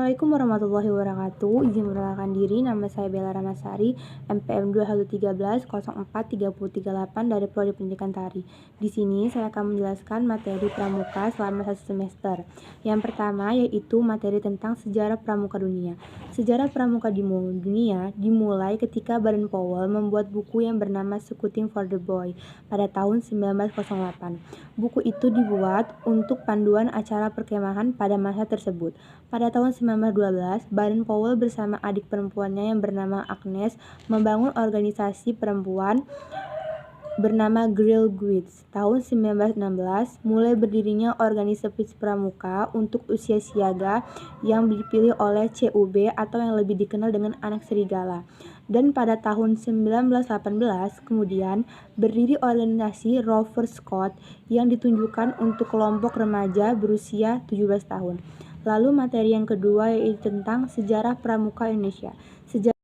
Assalamualaikum warahmatullahi wabarakatuh. Izin memperkenalkan diri, nama saya Bella Ramasari, MPM 2113-043038 dari Prodi Pendidikan Tari. Di sini saya akan menjelaskan materi pramuka selama 1 semester. Yang pertama yaitu materi tentang sejarah pramuka dunia. Sejarah pramuka di dunia dimulai ketika Baden Powell membuat buku yang bernama Scouting for the Boy pada tahun 1908. Buku itu dibuat untuk panduan acara perkemahan pada masa tersebut. Pada tahun 1912, Baden Powell bersama adik perempuannya yang bernama Agnes membangun organisasi perempuan bernama Girl Guides. Tahun 1916, mulai berdirinya organisasi pramuka untuk usia siaga yang dipilih oleh CUB atau yang lebih dikenal dengan Anak Serigala. Dan pada tahun 1918, kemudian berdiri organisasi Rover Scout yang ditunjukkan untuk kelompok remaja berusia 17 tahun. Lalu materi yang kedua yaitu tentang sejarah pramuka Indonesia. Sejarah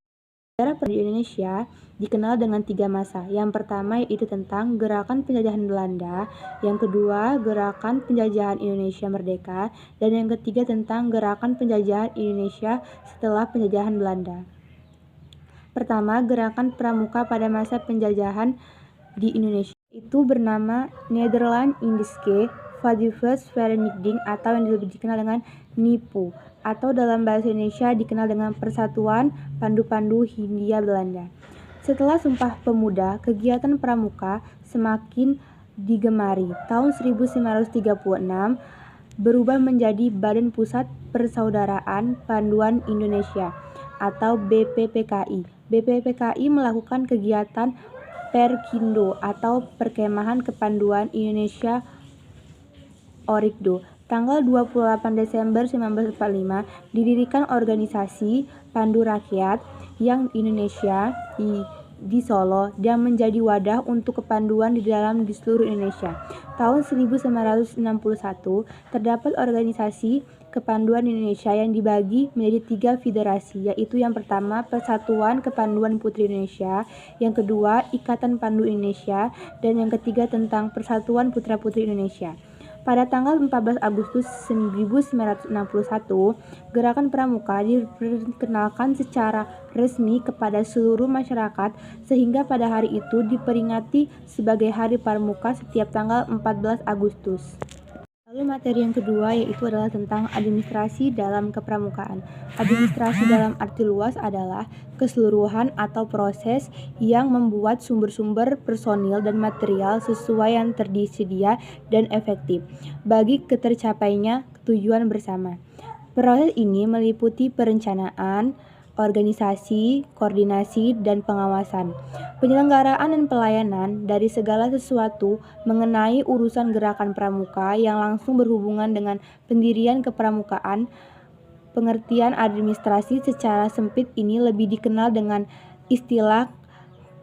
pramuka Indonesia dikenal dengan 3 masa. Yang pertama yaitu tentang gerakan penjajahan Belanda, yang kedua gerakan penjajahan Indonesia Merdeka, dan yang ketiga tentang gerakan penjajahan Indonesia setelah penjajahan Belanda. Pertama, gerakan pramuka pada masa penjajahan di Indonesia itu bernama Nederland-Indiske Vereniging atau yang lebih dikenal dengan NIPU, atau dalam bahasa Indonesia dikenal dengan Persatuan Pandu-Pandu Hindia Belanda. Setelah Sumpah Pemuda, kegiatan pramuka semakin digemari. Tahun 1936 berubah menjadi Badan Pusat Persaudaraan Panduan Indonesia atau BPPKI. BPPKI melakukan kegiatan Perkindo atau Perkemahan Kepanduan Indonesia Orikdo. Tanggal 28 Desember 1945 didirikan organisasi Pandu Rakyat yang Indonesia di Solo dan menjadi wadah untuk kepanduan di seluruh Indonesia. Tahun 1961 terdapat organisasi Kepanduan Indonesia yang dibagi menjadi 3 federasi, yaitu yang pertama Persatuan Kepanduan Putri Indonesia, yang kedua Ikatan Pandu Indonesia, dan yang ketiga tentang Persatuan Putra-Putri Indonesia. Pada tanggal 14 Agustus 1961, gerakan pramuka diperkenalkan secara resmi kepada seluruh masyarakat sehingga pada hari itu diperingati sebagai Hari Pramuka setiap tanggal 14 Agustus. Lalu materi yang kedua yaitu adalah tentang administrasi dalam kepramukaan. Administrasi dalam arti luas adalah keseluruhan atau proses yang membuat sumber-sumber personil dan material sesuai yang tersedia dan efektif bagi ketercapainya tujuan bersama. Proses ini meliputi perencanaan, organisasi, koordinasi, dan pengawasan, penyelenggaraan dan pelayanan dari segala sesuatu mengenai urusan gerakan pramuka yang langsung berhubungan dengan pendirian kepramukaan. Pengertian administrasi secara sempit ini lebih dikenal dengan istilah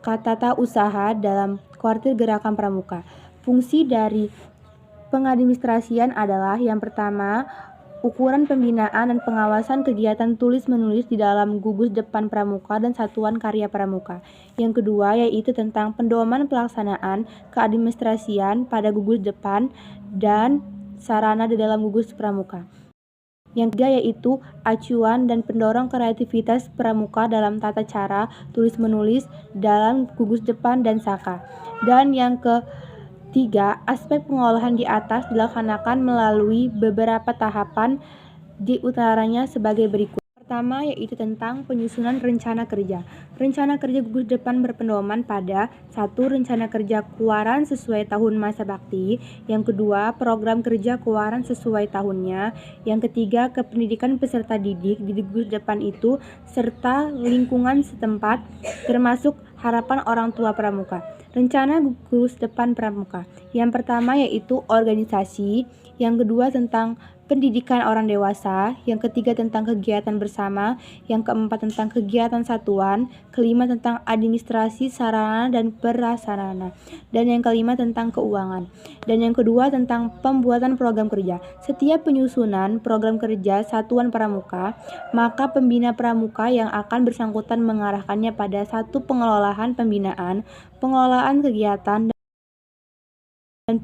tata usaha dalam kuartil gerakan pramuka. Fungsi dari pengadministrasian adalah yang pertama, ukuran pembinaan dan pengawasan kegiatan tulis-menulis di dalam gugus depan pramuka dan satuan karya pramuka. Yang kedua yaitu tentang pedoman pelaksanaan keadministrasian pada gugus depan dan sarana di dalam gugus pramuka. Yang ketiga yaitu acuan dan pendorong kreativitas pramuka dalam tata cara tulis-menulis dalam gugus depan dan saka. Dan yang ketiga, aspek pengolahan di atas dilaksanakan melalui beberapa tahapan, di utaranya sebagai berikut. Pertama yaitu tentang penyusunan rencana kerja. Rencana kerja gugus depan berpedoman pada 1. Rencana kerja keluaran sesuai tahun masa bakti. Yang kedua, program kerja keluaran sesuai tahunnya. Yang ketiga, kependidikan peserta didik di gugus depan itu serta lingkungan setempat termasuk harapan orang tua pramuka. Rencana gugus depan pramuka. Yang pertama yaitu organisasi, yang kedua tentang pendidikan orang dewasa, yang ketiga tentang kegiatan bersama, yang keempat tentang kegiatan satuan, kelima tentang administrasi sarana dan prasarana, dan yang kelima tentang keuangan, dan yang kedua tentang pembuatan program kerja. Setiap penyusunan program kerja satuan pramuka, maka pembina pramuka yang akan bersangkutan mengarahkannya pada 1. Pengelolaan pembinaan, pengelolaan kegiatan, dan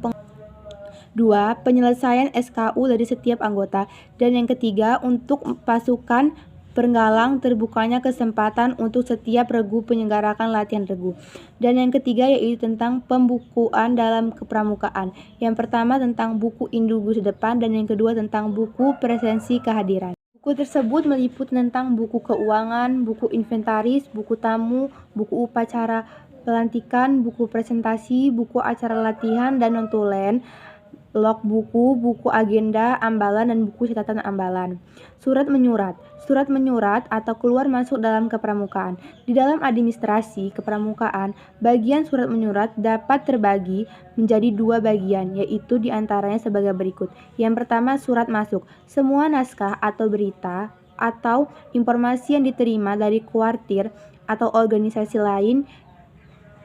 2. Penyelesaian SKU dari setiap anggota. Dan yang ketiga, untuk pasukan penggalang terbukanya kesempatan untuk setiap regu menyelenggarakan latihan regu. Dan yang ketiga yaitu tentang pembukuan dalam kepramukaan. Yang pertama tentang buku Induk Depan dan yang kedua tentang buku presensi kehadiran. Buku tersebut meliputi tentang buku keuangan, buku inventaris, buku tamu, buku upacara pelantikan, buku presentasi, buku acara latihan dan notulen, log buku, buku agenda, ambalan, dan buku catatan ambalan. Surat menyurat. Surat menyurat atau keluar masuk dalam kepramukaan. Di dalam administrasi kepramukaan, bagian surat menyurat dapat terbagi menjadi 2 bagian, yaitu diantaranya sebagai berikut. Yang pertama, surat masuk. Semua naskah atau berita atau informasi yang diterima dari kuartir atau organisasi lain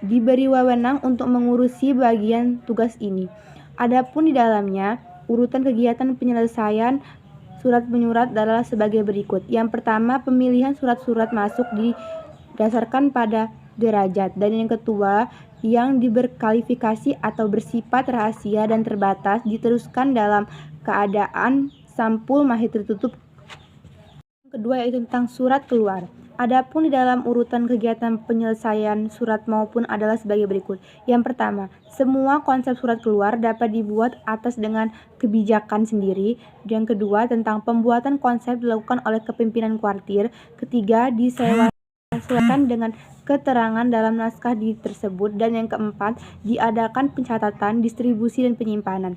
diberi wewenang untuk mengurusi bagian tugas ini. Adapun di dalamnya, urutan kegiatan penyelesaian surat menyurat adalah sebagai berikut. Yang pertama, pemilihan surat-surat masuk didasarkan pada derajat. Dan yang kedua, yang diberkualifikasi atau bersifat rahasia dan terbatas diteruskan dalam keadaan sampul mahir tertutup. Yang kedua yaitu tentang surat keluar. Adapun di dalam urutan kegiatan penyelesaian surat maupun adalah sebagai berikut. Yang pertama, semua konsep surat keluar dapat dibuat atas dengan kebijakan sendiri. Yang kedua, tentang pembuatan konsep dilakukan oleh kepimpinan kuartir. Ketiga, disesuaikan dengan keterangan dalam naskah tersebut. Dan yang keempat, diadakan pencatatan, distribusi, dan penyimpanan.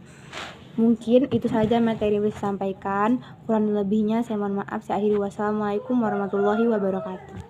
Mungkin itu saja materi yang bisa disampaikan. Kurang lebihnya saya mohon maaf. Saya akhiri. Wassalamualaikum warahmatullahi wabarakatuh.